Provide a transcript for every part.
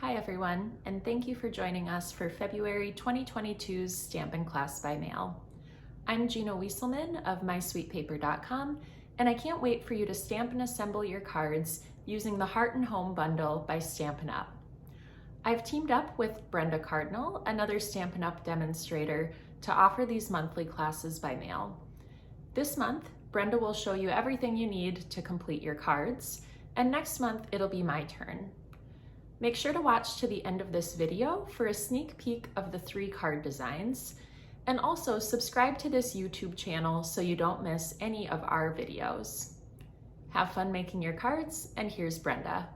Hi everyone, and thank you for joining us for February 2022's Stampin' Class by Mail. I'm Gina Wieselman of MySweetPaper.com, and I can't wait for you to stamp and assemble your cards using the Heart and Home Bundle by Stampin' Up. I've teamed up with Brenda Cardinal, another Stampin' Up demonstrator, to offer these monthly classes by mail. This month, Brenda will show you everything you need to complete your cards, and next month it'll be my turn. Make sure to watch to the end of this video for a sneak peek of the 3 card designs, and also subscribe to this YouTube channel so you don't miss any of our videos. Have fun making your cards, and here's Brenda.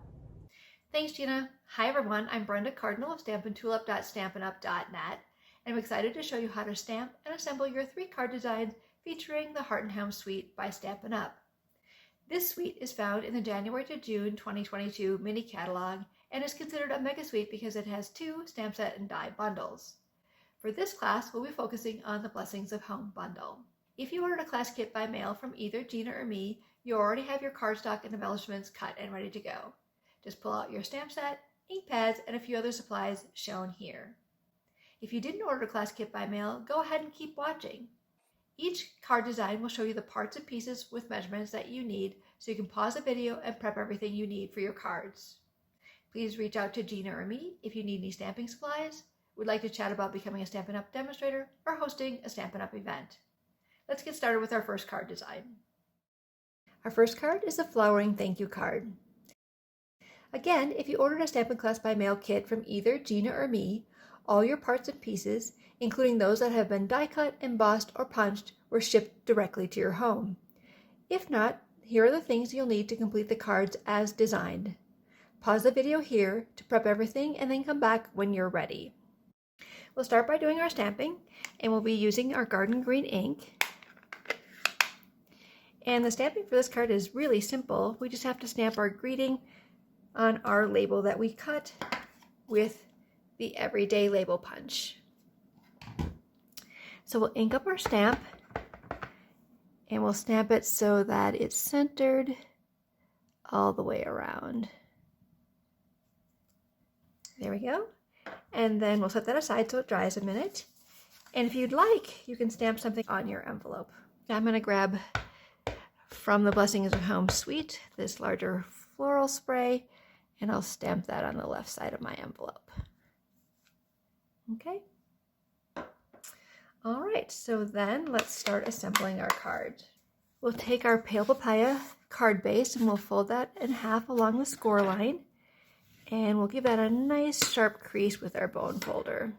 Thanks, Gina. Hi everyone, I'm Brenda Cardinal of stampintulip.stampinup.net, and I'm excited to show you how to stamp and assemble your 3 card designs featuring the Heart and Home Suite by Stampin' Up. This suite is found in the January to June 2022 mini catalog and is considered a mega suite because it has 2 stamp set and die bundles. For this class, we'll be focusing on the Blessings of Home bundle. If you ordered a class kit by mail from either Gina or me, you already have your cardstock and embellishments cut and ready to go. Just pull out your stamp set, ink pads, and a few other supplies shown here. If you didn't order a class kit by mail, go ahead and keep watching. Each card design will show you the parts and pieces with measurements that you need so you can pause the video and prep everything you need for your cards. Please reach out to Gina or me if you need any stamping supplies, would like to chat about becoming a Stampin' Up demonstrator, or hosting a Stampin' Up event. Let's get started with our first card design. Our first card is a flowering thank you card. Again, if you ordered a Stampin' Class by Mail kit from either Gina or me, all your parts and pieces, including those that have been die cut, embossed, or punched, were shipped directly to your home. If not, here are the things you'll need to complete the cards as designed. Pause the video here to prep everything and then come back when you're ready. We'll start by doing our stamping, and we'll be using our garden green ink. And the stamping for this card is really simple. We just have to stamp our greeting on our label that we cut with the Everyday Label Punch. So we'll ink up our stamp, and we'll stamp it so that it's centered all the way around. There we go. And then we'll set that aside so it dries a minute. And if you'd like, you can stamp something on your envelope. Now I'm going to grab from the Blessings of Home suite this larger floral spray, and I'll stamp that on the left side of my envelope. Okay. All right, so then let's start assembling our card. We'll take our Pale Papaya card base and we'll fold that in half along the score line, and we'll give that a nice sharp crease with our bone folder.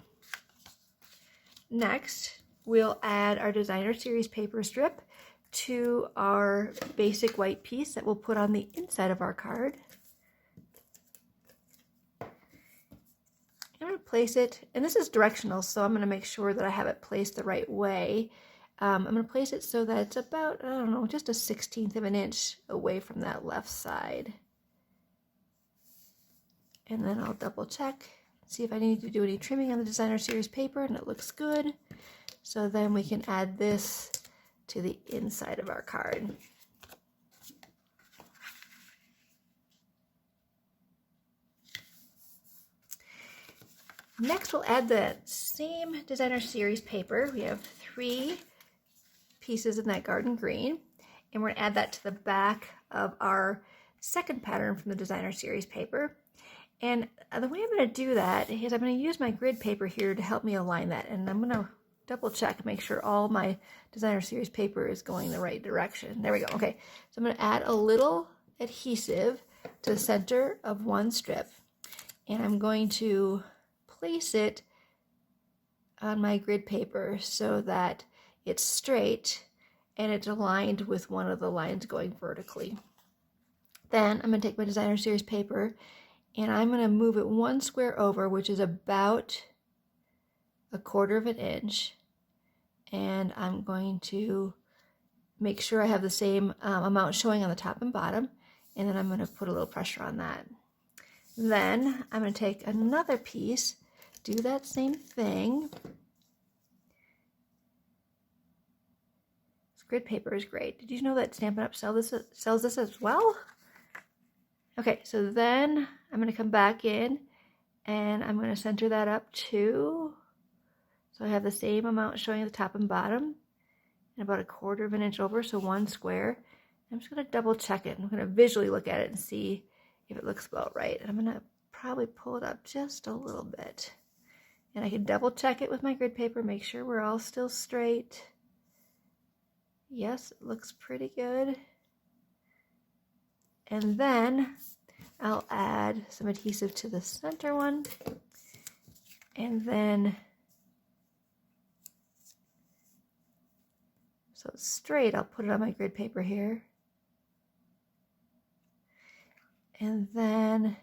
Next, we'll add our Designer Series paper strip to our basic white piece that we'll put on the inside of our card. I'm going to place it, and this is directional, so I'm going to make sure that I have it placed the right way. I'm going to place it so that it's about, I don't know, just a 1/16 of an inch away from that left side. And then I'll double check, see if I need to do any trimming on the Designer Series paper, and it looks good. So then we can add this to the inside of our card. Next, we'll add the same Designer Series paper. We have 3 pieces in that garden green, and we're going to add that to the back of our second pattern from the Designer Series paper. And the way I'm going to do that is I'm going to use my grid paper here to help me align that, and I'm going to double check, make sure all my Designer Series paper is going the right direction. There we go. Okay, so I'm going to add a little adhesive to the center of one strip, and I'm going to place it on my grid paper so that it's straight and it's aligned with one of the lines going vertically. Then I'm going to take my Designer Series paper and I'm going to move it 1 square over, which is about 1/4 of an inch, and I'm going to make sure I have the same amount showing on the top and bottom, and then I'm going to put a little pressure on that. Then I'm going to take another piece, do that same thing. This grid paper is great. Did you know that Stampin' Up sells this as well? Okay, so then I'm going to come back in And I'm going to center that up too. So I have the same amount showing at the top and bottom, and about 1/4 of an inch over, so 1 square. I'm just going to double check it. I'm going to visually look at it and see if it looks about right. And I'm going to probably pull it up just a little bit. And I can double check it with my grid paper, make sure we're all still straight. Yes, it looks pretty good. And then I'll add some adhesive to the center one. And then, so it's straight, I'll put it on my grid paper here. And then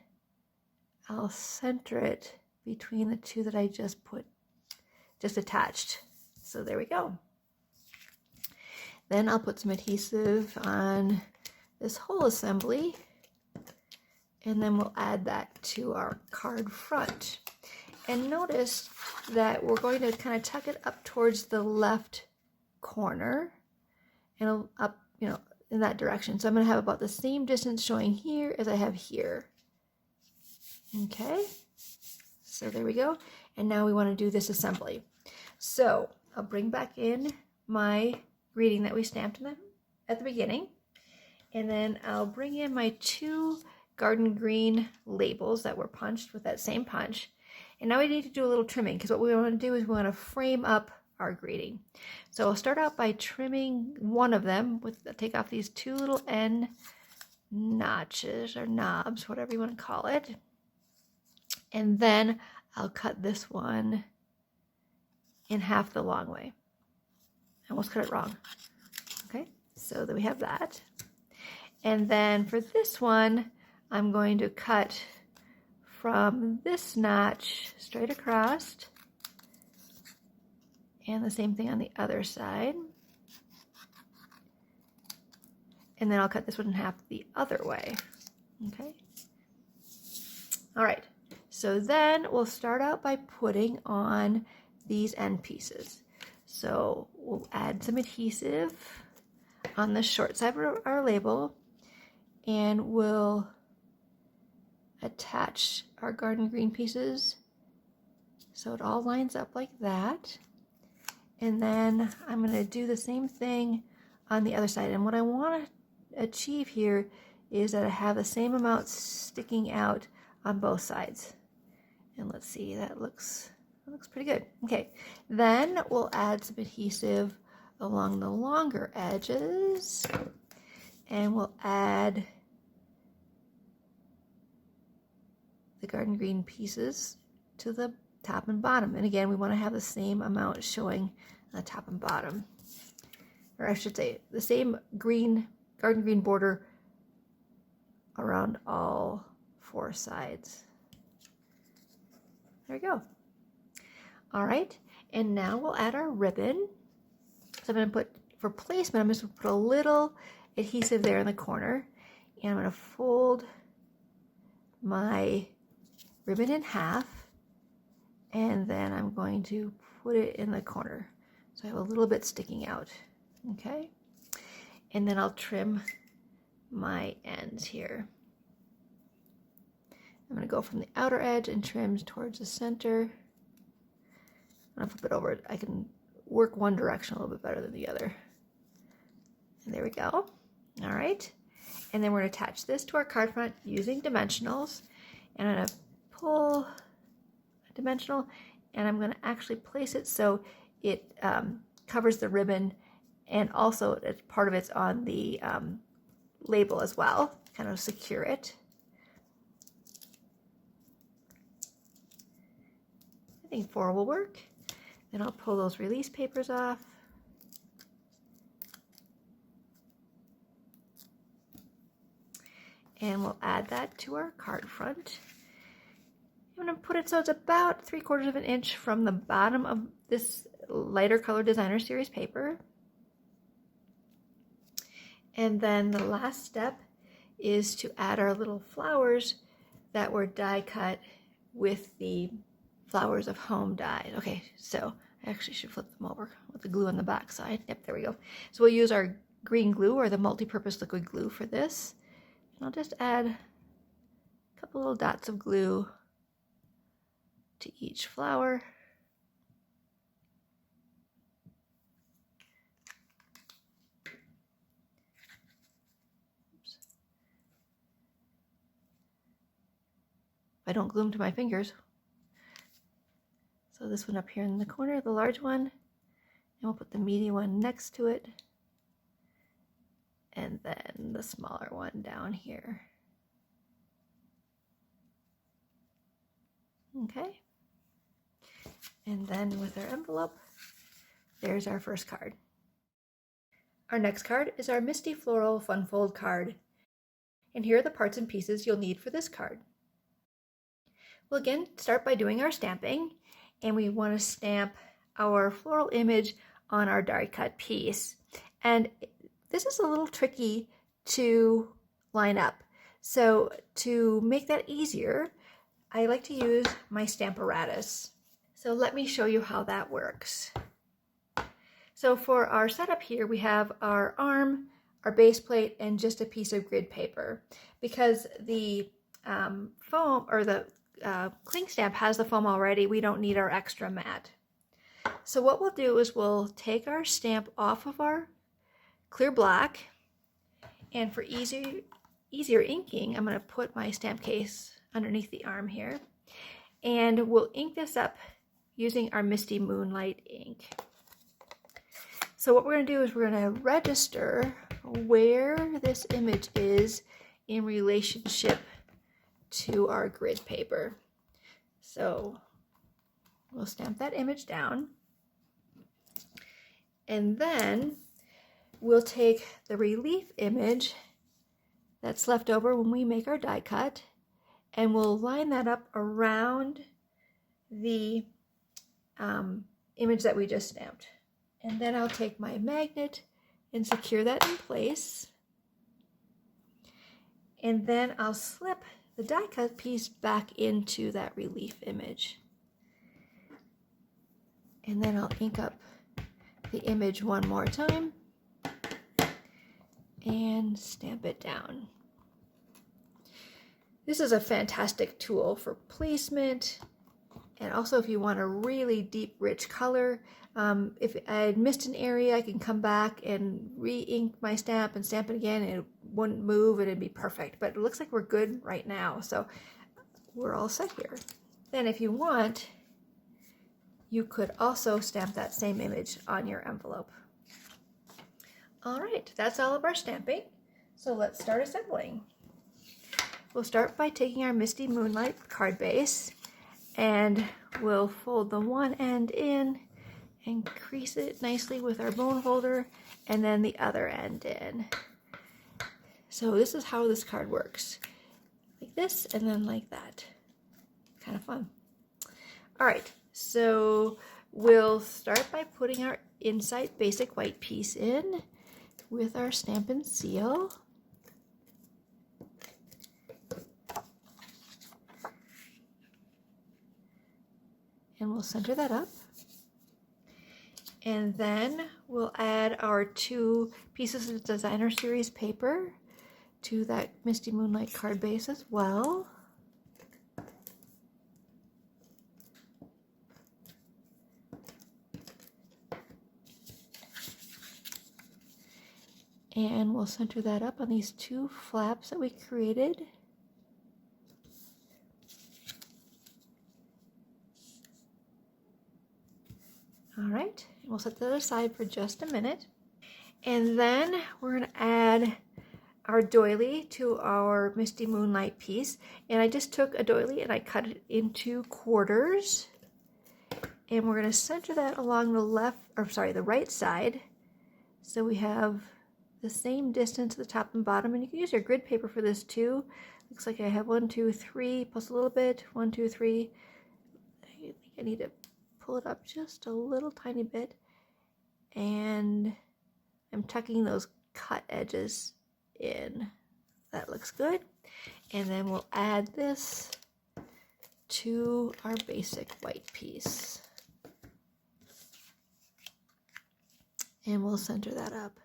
I'll center it between the two that I just attached. So there we go. Then I'll put some adhesive on this whole assembly, and then we'll add that to our card front. And notice that we're going to kind of tuck it up towards the left corner and up, you know, in that direction. So I'm going to have about the same distance showing here as I have here. Okay, so there we go. And now we want to do this assembly. So I'll bring back in my greeting that we stamped at the beginning. And then I'll bring in my 2 garden green labels that were punched with that same punch. And now we need to do a little trimming, because what we want to do is we want to frame up our greeting. So I'll start out by trimming one of them take off these 2 little end notches or knobs, whatever you want to call it. And then I'll cut this one in half the long way. I almost cut it wrong. Okay, so then we have that. And then for this one, I'm going to cut from this notch straight across, and the same thing on the other side. And then I'll cut this one in half the other way. Okay. All right. So then we'll start out by putting on these end pieces. So we'll add some adhesive on the short side of our label, and we'll attach our garden green pieces so it all lines up like that. And then I'm going to do the same thing on the other side. And what I want to achieve here is that I have the same amount sticking out on both sides. And let's see, that looks pretty good. Okay, then we'll add some adhesive along the longer edges, and we'll add the garden green pieces to the top and bottom. And again, we want to have the same amount showing on the top and bottom, or I should say the same garden green border around all 4 sides. There we go. All right, and now we'll add our ribbon. So I'm going to put, for placement, I'm just going to put a little adhesive there in the corner, and I'm going to fold my ribbon in half, and then I'm going to put it in the corner. So I have a little bit sticking out, okay? And then I'll trim my ends here. I'm going to go from the outer edge and trim towards the center. I'm going to flip it over. I can work one direction a little bit better than the other. And there we go. All right. And then we're going to attach this to our card front using dimensionals. And I'm going to pull a dimensional, and I'm going to actually place it so it covers the ribbon, and also part of it's on the label as well, kind of secure it. I think 4 will work. Then I'll pull those release papers off. And we'll add that to our card front. I'm going to put it so it's about 3/4 of an inch from the bottom of this lighter color designer series paper. And then the last step is to add our little flowers that were die cut with the Flowers of Home die. Okay, so I actually should flip them over with the glue on the back side. Yep, there we go. So we'll use our green glue, or the multi-purpose liquid glue, for this. And I'll just add a couple little dots of glue to each flower. Oops. I don't glue them to my fingers. So this one up here in the corner, the large one, and we'll put the medium one next to it, and then the smaller one down here. Okay. And then with our envelope, there's our first card. Our next card is our Misty Floral Fun Fold card. And here are the parts and pieces you'll need for this card. We'll again start by doing our stamping, and we want to stamp our floral image on our die cut piece. And this is a little tricky to line up. So to make that easier, I like to use my Stamparatus. So let me show you how that works. So for our setup here, we have our arm, our base plate, and just a piece of grid paper. Because the foam, or the cling stamp has the foam already, we don't need our extra mat. So what we'll do is we'll take our stamp off of our clear block, and for easier inking, I'm going to put my stamp case underneath the arm here, and we'll ink this up using our Misty Moonlight ink. So what we're going to do is we're going to register where this image is in relationship to our grid paper. So we'll stamp that image down, and then we'll take the relief image that's left over when we make our die cut, and we'll line that up around the image that we just stamped. And then I'll take my magnet and secure that in place. And then I'll slip the die cut piece back into that relief image. And then I'll ink up the image one more time and stamp it down. This is a fantastic tool for placement, and also if you want a really deep, rich color. If I had missed an area, I can come back and re-ink my stamp and stamp it again, and it wouldn't move and it'd be perfect. But it looks like we're good right now, so we're all set here. Then if you want, you could also stamp that same image on your envelope. All right, that's all of our stamping. So let's start assembling. We'll start by taking our Misty Moonlight card base, and we'll fold the one end in and crease it nicely with our bone folder, and then the other end in. So this is how this card works. Like this, and then like that. Kind of fun. All right, so we'll start by putting our inside basic white piece in with our Stampin' seal. And we'll center that up. And then we'll add our 2 pieces of Designer Series paper to that Misty Moonlight card base as well. And we'll center that up on these 2 flaps that we created. All right, we'll set that aside for just a minute. And then we're going to add our doily to our Misty Moonlight piece. And I just took a doily and I cut it into quarters. And we're going to center that along the right side. So we have the same distance to the top and bottom. And you can use your grid paper for this too. Looks like I have 1, 2, 3 plus a little bit. 1, 2, 3. I think I need to pull it up just a little tiny bit, and I'm tucking those cut edges in. That looks good. And then we'll add this to our basic white piece, and we'll center that up.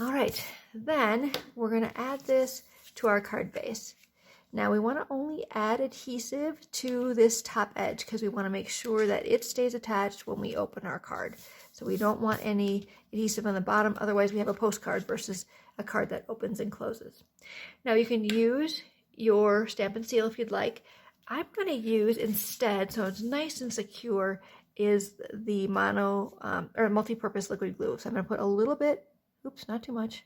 All right, then we're going to add this to our card base. Now we want to only add adhesive to this top edge because we want to make sure that it stays attached when we open our card. So we don't want any adhesive on the bottom, otherwise we have a postcard versus a card that opens and closes. Now you can use your Stampin' Seal if you'd like. I'm going to use instead, so it's nice and secure, is the multi-purpose liquid glue. So I'm going to put a little bit, oops, not too much,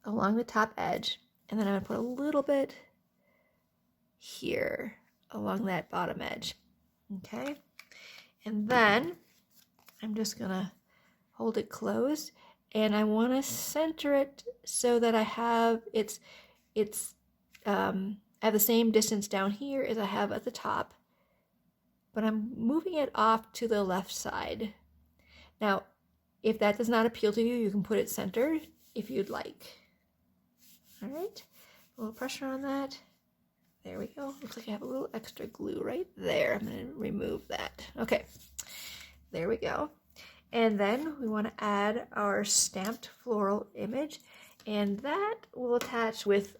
along the top edge, and then I'm going to put a little bit here along that bottom edge. Okay, and then I'm just gonna hold it closed, and I want to center it so that I have at the same distance down here as I have at the top, but I'm moving it off to the left side. Now if that does not appeal to you, you can put it centered if you'd like. All right, a little pressure on that. There we go. Looks like I have a little extra glue right there. I'm going to remove that. Okay, there we go. And then we want to add our stamped floral image, and that will attach with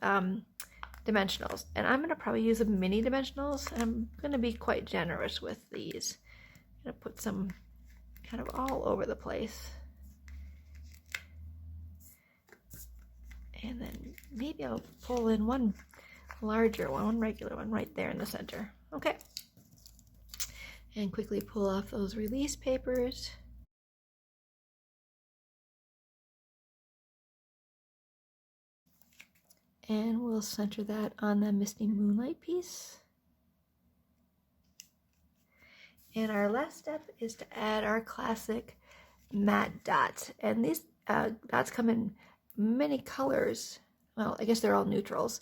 dimensionals. And I'm going to probably use a mini dimensionals, and I'm going to be quite generous with these. I'm going to put some kind of all over the place. And then maybe I'll pull in one larger one regular one right there in the center. Okay, and quickly pull off those release papers. And we'll center that on the Misty Moonlight piece. And our last step is to add our classic matte dots, and these dots come in many colors. Well, I guess they're all neutrals.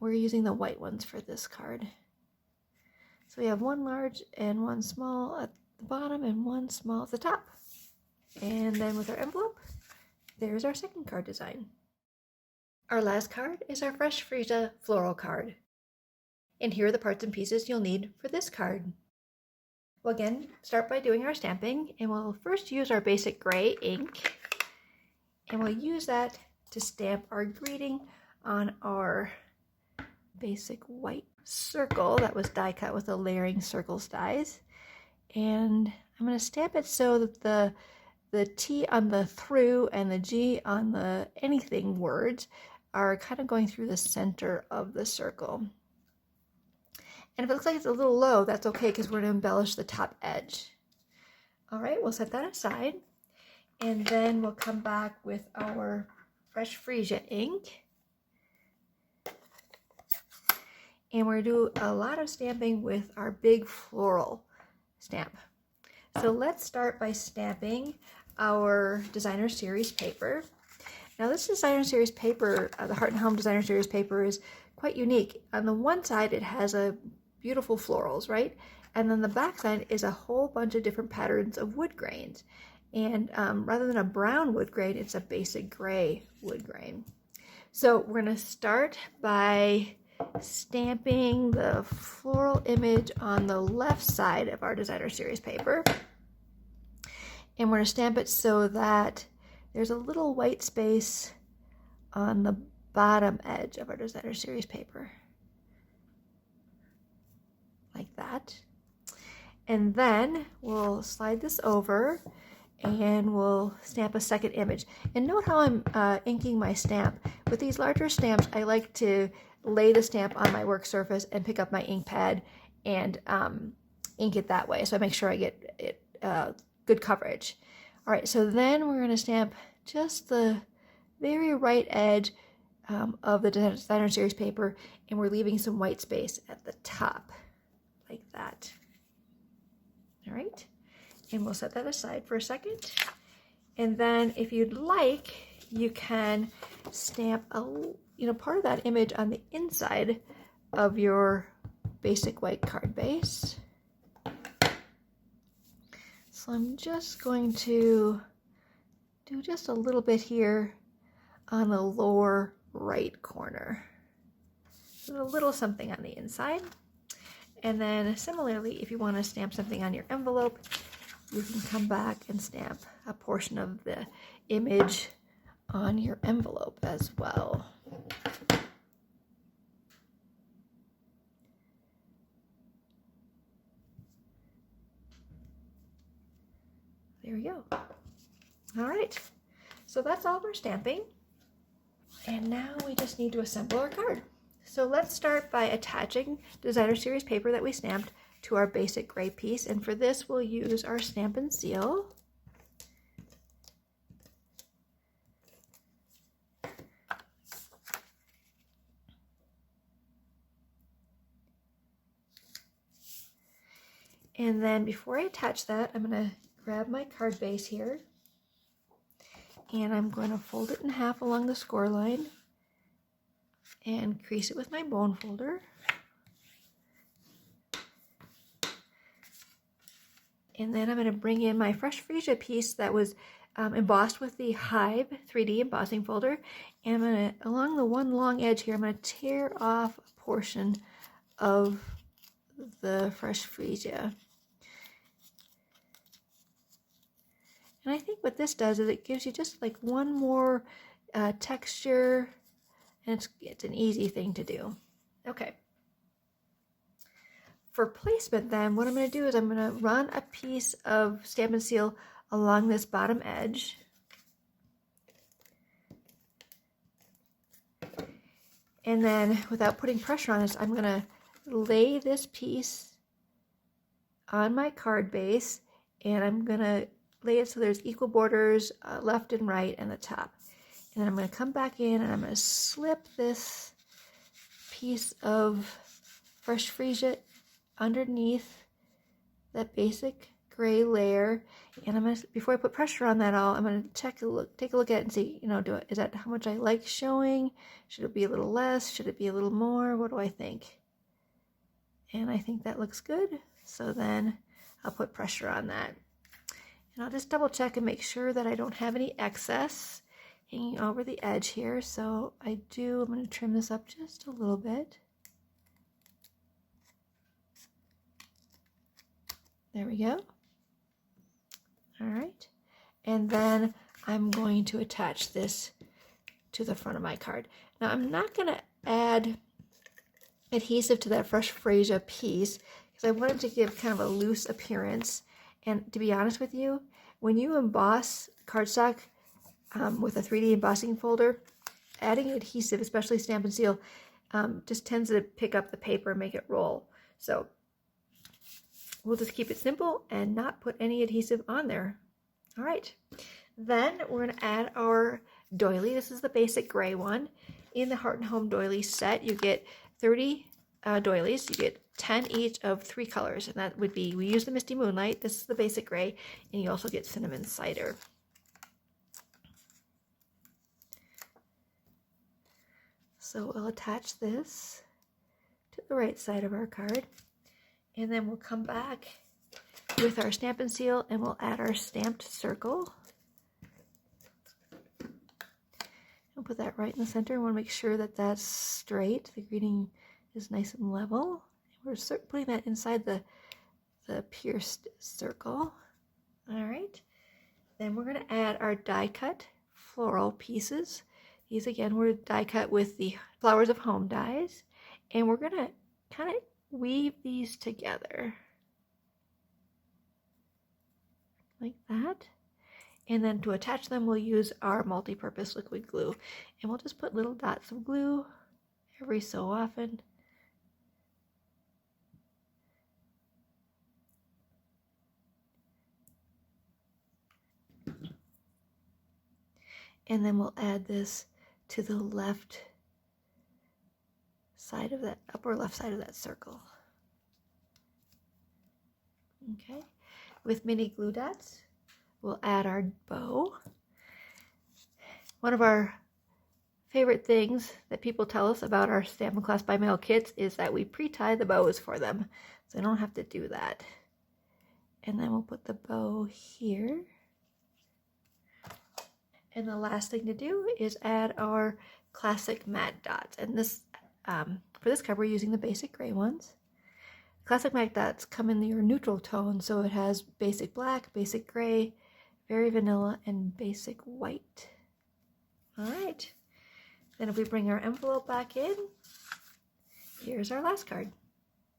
We're using the white ones for this card. So we have one large and one small at the bottom and one small at the top. And then with our envelope, there's our second card design. Our last card is our Fresh Freesia Floral card. And here are the parts and pieces you'll need for this card. We'll again start by doing our stamping, and we'll first use our basic gray ink, and we'll use that to stamp our greeting on our basic white circle that was die cut with the layering circles dies. And I'm going to stamp it so that the T on the through and the G on the anything words are kind of going through the center of the circle. And if it looks like it's a little low, that's okay because we're going to embellish the top edge. All right, we'll set that aside, and then we'll come back with our Fresh Freesia ink. And we're going to do a lot of stamping with our big floral stamp. So let's start by stamping our Designer Series paper. Now this Designer Series paper, the Heart and Home Designer Series paper, is quite unique. On the one side it has a beautiful florals, right? And then the back side is a whole bunch of different patterns of wood grains. And rather than a brown wood grain, it's a basic gray wood grain. So we're going to start by stamping the floral image on the left side of our Designer Series paper. And we're going to stamp it so that there's a little white space on the bottom edge of our Designer Series paper. Like that. And then we'll slide this over and we'll stamp a second image. And note how I'm inking my stamp. With these larger stamps, I like to lay the stamp on my work surface and pick up my ink pad and ink it that way, so I make sure I get it good coverage. All right, so then we're going to stamp just the very right edge of the Designer Series paper, and we're leaving some white space at the top, like that. All right, and we'll set that aside for a second. And then if you'd like, you can stamp part of that image on the inside of your basic white card base. So I'm just going to do just a little bit here on the lower right corner. So a little something on the inside. And then similarly, if you want to stamp something on your envelope, you can come back and stamp a portion of the image on your envelope as well. There we go. All right, so that's all of our stamping. And now we just need to assemble our card. So let's start by attaching designer series paper that we stamped to our basic gray piece. And for this, we'll use our Stampin' seal. And then before I attach that, I'm going to grab my card base here, and I'm going to fold it in half along the score line and crease it with my bone folder. And then I'm going to bring in my fresh Freesia piece that was embossed with the Hive 3D embossing folder. And I'm going to, along the one long edge here, I'm going to tear off a portion of the fresh Freesia. And I think what this does is it gives you just like one more texture, and it's an easy thing to do. Okay. For placement then, what I'm going to do is I'm going to run a piece of Stampin' Seal along this bottom edge. And then without putting pressure on it, I'm going to lay this piece on my card base, and I'm going to lay it so there's equal borders left and right and the top. And then I'm going to come back in and I'm going to slip this piece of fresh Freesia underneath that basic gray layer. And I'm going to, before I put pressure on that all, I'm going to take a look at it and see, you know, is that how much I like showing? Should it be a little less? Should it be a little more? What do I think? And I think that looks good. So then I'll put pressure on that. And I'll just double check and make sure that I don't have any excess hanging over the edge here. So I'm going to trim this up just a little bit. There we go. All right. And then I'm going to attach this to the front of my card. Now I'm not going to add adhesive to that fresh Freesia piece because I wanted to give kind of a loose appearance. And to be honest with you, when you emboss cardstock with a 3D embossing folder, adding adhesive, especially Stampin' Seal, just tends to pick up the paper and make it roll. So we'll just keep it simple and not put any adhesive on there. All right. Then we're going to add our doily. This is the basic gray one. In the Heart and Home doily set, you get 30 doilies. You get 10 each of 3 colors, and that would be, we use the Misty Moonlight, this is the basic gray, and you also get Cinnamon Cider. So we'll attach this to the right side of our card, and then we'll come back with our Stampin' Seal and we'll add our stamped circle. We'll put that right in the center. I want to make sure that that's straight, the greeting is nice and level. We're putting that inside the pierced circle. All right. Then we're going to add our die cut floral pieces. These again were die cut with the Flowers of Home dies. And we're going to kind of weave these together. Like that. And then to attach them, we'll use our multi-purpose liquid glue. And we'll just put little dots of glue every so often. And then we'll add this to the left side of that, upper left side of that circle. Okay. With mini glue dots, we'll add our bow. One of our favorite things that people tell us about our Stampin' Class by Mail kits is that we pre-tie the bows for them, so they don't have to do that. And then we'll put the bow here. And the last thing to do is add our classic matte dots. And this, for this card, we're using the basic gray ones. Classic matte dots come in your neutral tone, so it has basic black, basic gray, very vanilla, and basic white. All right. Then if we bring our envelope back in, here's our last card.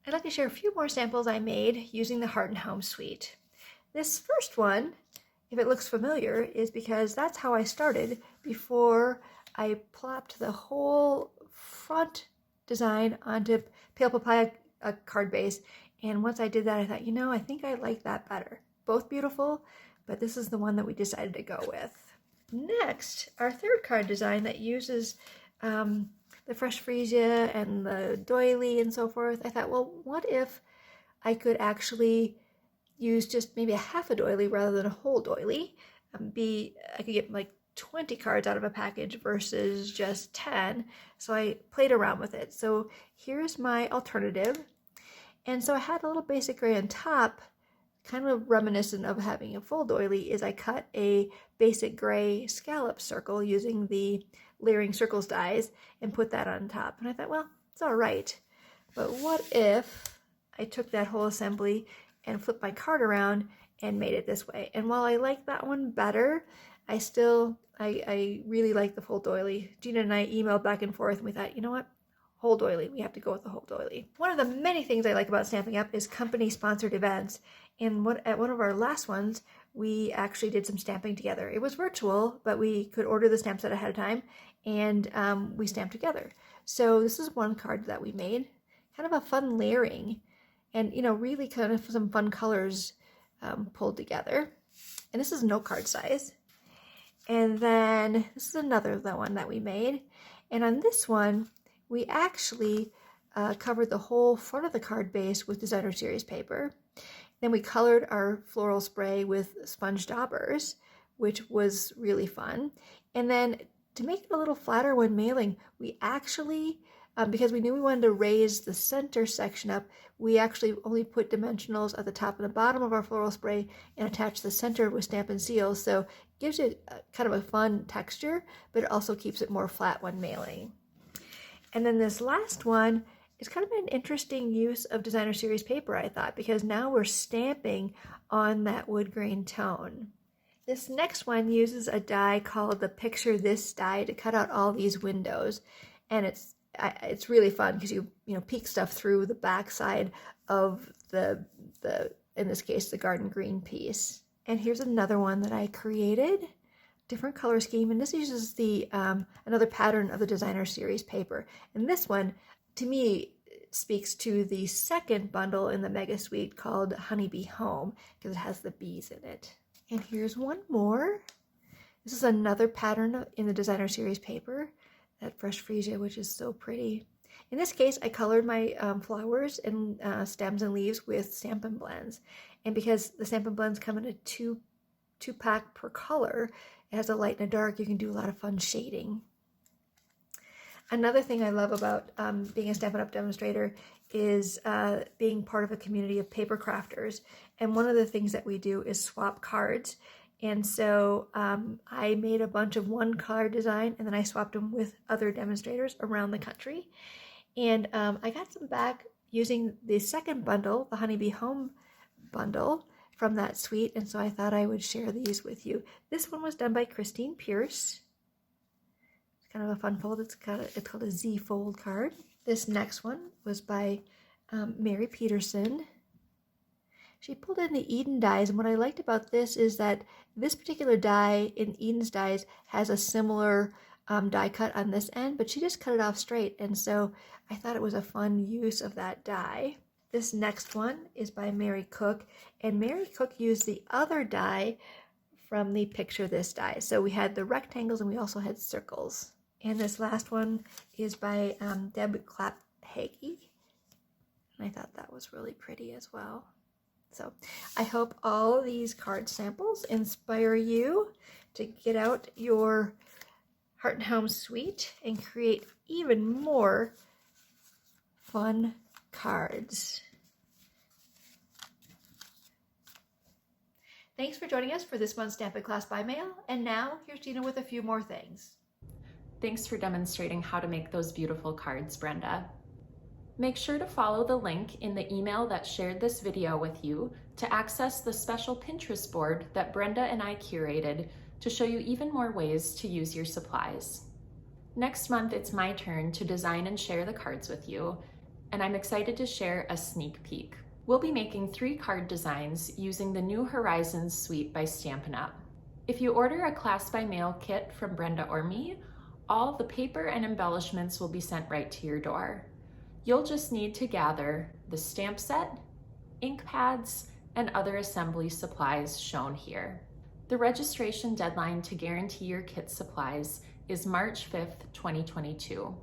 I'd like to share a few more samples I made using the Heart and Home suite. This first one if it looks familiar, is because that's how I started before I plopped the whole front design onto Pale Papaya card base. And once I did that, I thought, you know, I think I like that better. Both beautiful, but this is the one that we decided to go with. Next, our third card design that uses the fresh Freesia and the doily and so forth. I thought, well, what if I could actually use just maybe a half a doily rather than a whole doily? I could get like 20 cards out of a package versus just 10. So I played around with it. So here's my alternative. And so I had a little basic gray on top, kind of reminiscent of having a full doily, is I cut a basic gray scallop circle using the layering circles dies and put that on top. And I thought, well, it's all right. But what if I took that whole assembly and flipped my card around and made it this way? And while I like that one better, I really like the full doily. Gina and I emailed back and forth and we thought, you know what? Whole doily. We have to go with the whole doily. One of the many things I like about Stampin' Up! Is company-sponsored events. And at one of our last ones, we actually did some stamping together. It was virtual, but we could order the stamp set ahead of time, and we stamped together. So this is one card that we made. Kind of a fun layering, and you know, really kind of some fun colors pulled together. And this is no card size. And then this is another one that we made. And on this one, we actually covered the whole front of the card base with designer series paper. Then we colored our floral spray with sponge daubers, which was really fun. And then to make it a little flatter when mailing, we actually, because we knew we wanted to raise the center section up, we actually only put dimensionals at the top and the bottom of our floral spray and attached the center with Stampin' Seals. So it gives it kind of a fun texture, but it also keeps it more flat when mailing. And then this last one is kind of an interesting use of designer series paper, I thought, because now we're stamping on that wood grain tone. This next one uses a die called the Picture This die to cut out all these windows. And it's really fun because you peek stuff through the back side of the in this case, the garden green piece. And here's another one that I created. Different color scheme, and this uses the another pattern of the designer series paper. And this one, to me, speaks to the second bundle in the Mega Suite called Honeybee Home, because it has the bees in it. And here's one more. This is another pattern in the designer series paper, that fresh Freesia, which is so pretty. In this case, I colored my flowers and stems and leaves with Stampin' blends. And because the Stampin' blends come in a two-pack per color, it has a light and a dark, you can do a lot of fun shading. Another thing I love about being a Stampin' Up! Demonstrator is being part of a community of paper crafters. And one of the things that we do is swap cards. And so I made a bunch of one card design, and then I swapped them with other demonstrators around the country. And I got some back using the second bundle, the Honeybee Home bundle, from that suite, and so I thought I would share these with you. This one was done by Christine Pierce. It's kind of a fun fold. It's called a Z fold card. This next one was by Mary Peterson. She pulled in the Eden dies, and what I liked about this is that this particular die in Eden's dies has a similar die cut on this end, but she just cut it off straight, and so I thought it was a fun use of that die. This next one is by Mary Cook, and Mary Cook used the other die from the Picture This die. So we had the rectangles and we also had circles. And this last one is by Deb Clapp-Hagee, and I thought that was really pretty as well. So I hope all these card samples inspire you to get out your Heart and Home Suite and create even more fun cards. Thanks for joining us for this month's Stampin' Class by Mail. And now here's Gina with a few more things. Thanks for demonstrating how to make those beautiful cards, Brenda. Make sure to follow the link in the email that shared this video with you to access the special Pinterest board that Brenda and I curated to show you even more ways to use your supplies. Next month, it's my turn to design and share the cards with you, and I'm excited to share a sneak peek. We'll be making 3 card designs using the New Horizons suite by Stampin' Up. If you order a class by mail kit from Brenda or me, all the paper and embellishments will be sent right to your door. You'll just need to gather the stamp set, ink pads, and other assembly supplies shown here. The registration deadline to guarantee your kit supplies is March 5th, 2022.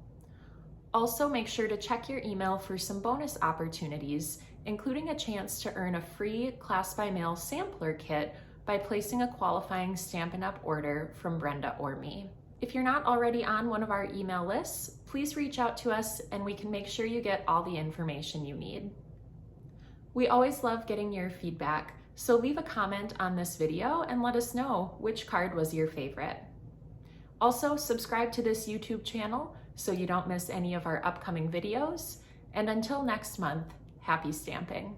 Also, make sure to check your email for some bonus opportunities, including a chance to earn a free class by mail sampler kit by placing a qualifying Stampin' Up! Order from Brenda or me. If you're not already on one of our email lists, please reach out to us and we can make sure you get all the information you need. We always love getting your feedback, so leave a comment on this video and let us know which card was your favorite. Also, subscribe to this YouTube channel so you don't miss any of our upcoming videos. And until next month, happy stamping.